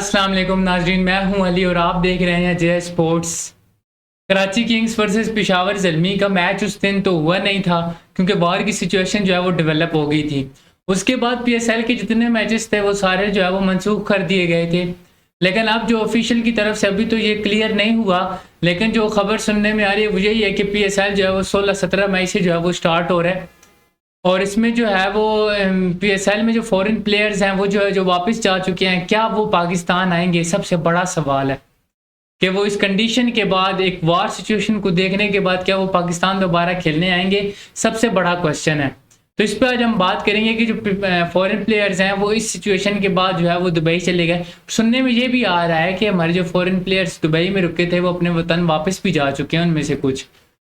अस्सलाम वालेकुम नाजरीन, मैं हूं अली और आप देख रहे हैं J sports. Karachi Kings versus Peshawar Zalmi का मैच उस दिन तो हुआ नहीं था क्योंकि बाहर की सिचुएशन जो है वो डेवलप हो गई थी। उसके बाद पीएसएल के जितने मैचेस थे वो सारे जो है वो मनसूख कर दिए गए थे। लेकिन अब जो ऑफिशियल की तरफ से अभी तो ये क्लियर नहीं हुआ, लेकिन जो खबर सुनने में आ रही है वो यही है कि पीएसएल जो है वो 16-17 मई से जो है वो स्टार्ट हो रहा है। और इसमें जो है वो पीएसएल में जो फॉरेन प्लेयर्स हैं वो जो है जो वापस जा चुके हैं, क्या वो पाकिस्तान आएंगे? सबसे बड़ा सवाल है कि वो इस कंडीशन के बाद, एक वार सिचुएशन को देखने के बाद, क्या वो पाकिस्तान दोबारा खेलने आएंगे? सबसे बड़ा क्वेश्चन है। तो इस पर आज हम बात करेंगे कि जो फॉरेन प्लेयर्स हैं वो इस सिचुएशन के बाद जो है वो दुबई चले गए। सुनने में ये भी आ रहा है कि हमारे जो फॉरेन प्लेयर्स दुबई में रुके थे वो अपने वतन वापस भी जा चुके हैं उनमें से कुछ।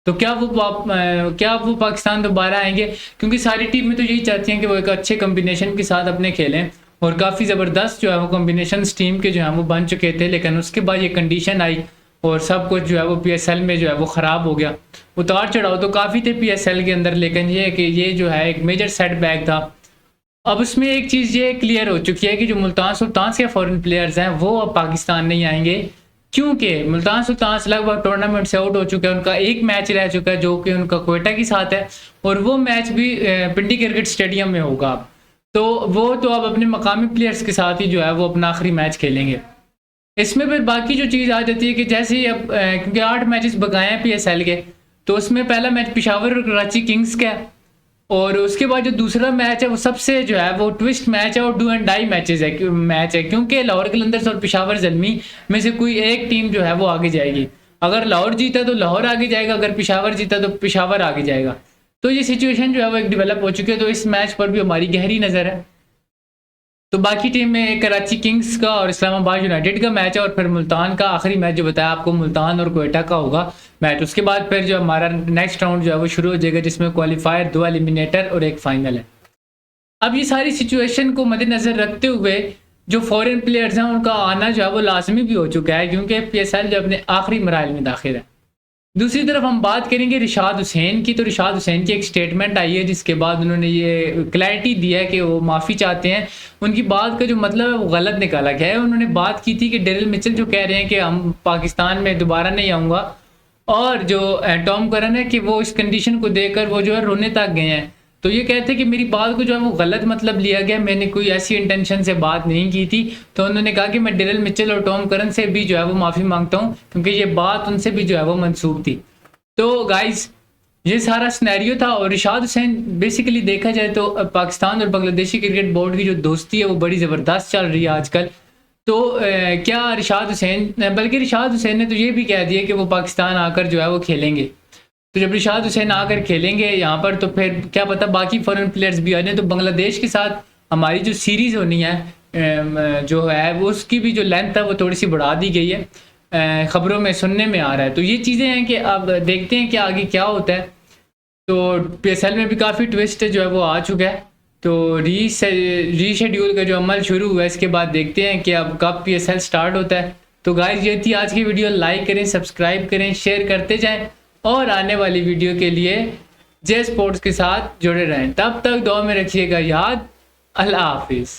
तो क्या वो पाकिस्तान दोबारा आएंगे? क्योंकि सारी टीमें तो यही चाहती हैं कि वो एक अच्छे कॉम्बिनेशन के साथ अपने खेलें, और काफ़ी ज़बरदस्त जो है वो कॉम्बिनेशन टीम के जो है वो बन चुके थे। लेकिन उसके बाद ये कंडीशन आई और सब कुछ जो है वो पीएसएल में जो है वो ख़राब हो गया। उतार चढ़ाव तो काफ़ी थे पीएसएल के अंदर, लेकिन ये है कि ये जो है एक मेजर सेटबैक था। अब उसमें एक चीज़ ये क्लियर हो चुकी है कि जो मुल्तान सुल्तान्स के फॉरेन प्लेयर्स हैं वो अब पाकिस्तान नहीं आएंगे, क्योंकि मुल्तान सुल्तान्स लगभग टूर्नामेंट से आउट हो चुका है। उनका एक मैच रह चुका है जो कि उनका क्वेटा के साथ है, और वो मैच भी पिंडी क्रिकेट स्टेडियम में होगा। तो वो तो अब अपने मकामी प्लेयर्स के साथ ही जो है वो अपना आखिरी मैच खेलेंगे। इसमें फिर बाकी जो चीज़ आ जाती है कि जैसे ही अब क्योंकि 8 मैचेस बकाए हैं पीएसएल के, तो उसमें पहला मैच पेशावर और कराची किंग्स का है, और उसके बाद जो दूसरा मैच है वो सबसे जो है वो ट्विस्ट मैच है और डू एंड डाई मैच है, क्योंकि लाहौर कलंदर्स और पेशावर ज़ल्मी में से कोई एक टीम जो है वो आगे जाएगी। अगर लाहौर जीता तो लाहौर आगे जाएगा, अगर पेशावर जीता तो पेशावर आगे जाएगा। तो ये सिचुएशन जो है वो एक डेवलप हो चुकी है। तो इस मैच पर भी हमारी गहरी नज़र है। तो बाकी टीम में कराची किंग्स का और इस्लामाबाद यूनाइटेड का मैच है, और फिर मुल्तान का आखिरी मैच जो बताया आपको, मुल्तान और क्वेटा का होगा मैच। उसके बाद फिर जो हमारा नेक्स्ट राउंड जो है वो शुरू हो जाएगा, जिसमें क्वालिफायर, 2 एलिमिनेटर और एक फाइनल है। अब ये सारी सिचुएशन को मद्देनजर रखते हुए जो फॉरेन प्लेयर्स हैं उनका आना जो है वो लाजमी भी हो चुका है, क्योंकि पीएसएल जो अपने आखिरी मराइल में दाखिल है। दूसरी तरफ हम बात करेंगे रिशाद हुसैन की। तो रिशाद हुसैन की एक स्टेटमेंट आई है जिसके बाद उन्होंने ये क्लैरिटी दी है कि वो माफ़ी चाहते हैं। उनकी बात का जो मतलब है वो गलत निकाला गया है। उन्होंने बात की थी कि डेरिल मिचेल जो कह रहे हैं कि हम पाकिस्तान में दोबारा नहीं आऊँगा, और जो टॉम करन है कि वो इस कंडीशन को देखकर वो जो है रोने तक गए हैं। तो ये कहते हैं कि मेरी बात को जो है वो गलत मतलब लिया गया, मैंने कोई ऐसी इंटेंशन से बात नहीं की थी। तो उन्होंने कहा कि मैं डेरिल मिचेल और टॉम करन से भी जो है वो माफ़ी मांगता हूँ, क्योंकि ये बात उनसे भी जो है वो मंसूब थी। तो गाइज ये सारा सिनेरियो था। और रिशाद हुसैन बेसिकली देखा जाए तो पाकिस्तान और बांग्लादेशी क्रिकेट बोर्ड की जो दोस्ती है वो बड़ी ज़बरदस्त चल रही है आजकल। तो क्या रिशाद हुसैन, बल्कि रिशाद हुसैन ने तो ये भी कह दिया कि वो पाकिस्तान आकर जो है वो खेलेंगे। तो जब रिशाद हुसैन आकर खेलेंगे यहाँ पर, तो फिर क्या पता बाकी फॉरेन प्लेयर्स भी आ जाए। तो बांग्लादेश के साथ हमारी जो सीरीज़ होनी है जो है वो, उसकी भी जो लेंथ है वो थोड़ी सी बढ़ा दी गई है, ख़बरों में सुनने में आ रहा है। तो ये चीज़ें हैं कि अब देखते हैं कि आगे क्या होता है। तो पीएसएल में भी काफ़ी ट्विस्ट जो है वो आ चुका है। तो रीशेड्यूल का जो अमल शुरू हुआ है, इसके बाद देखते हैं कि अब कब पीएसएल स्टार्ट होता है। तो गाइस ये थी आज की वीडियो। लाइक करें, सब्सक्राइब करें, शेयर करते जाएं, और आने वाली वीडियो के लिए जे स्पोर्ट्स के साथ जुड़े रहें। तब तक दुआ में रखिएगा याद। अल्लाह हाफिज़।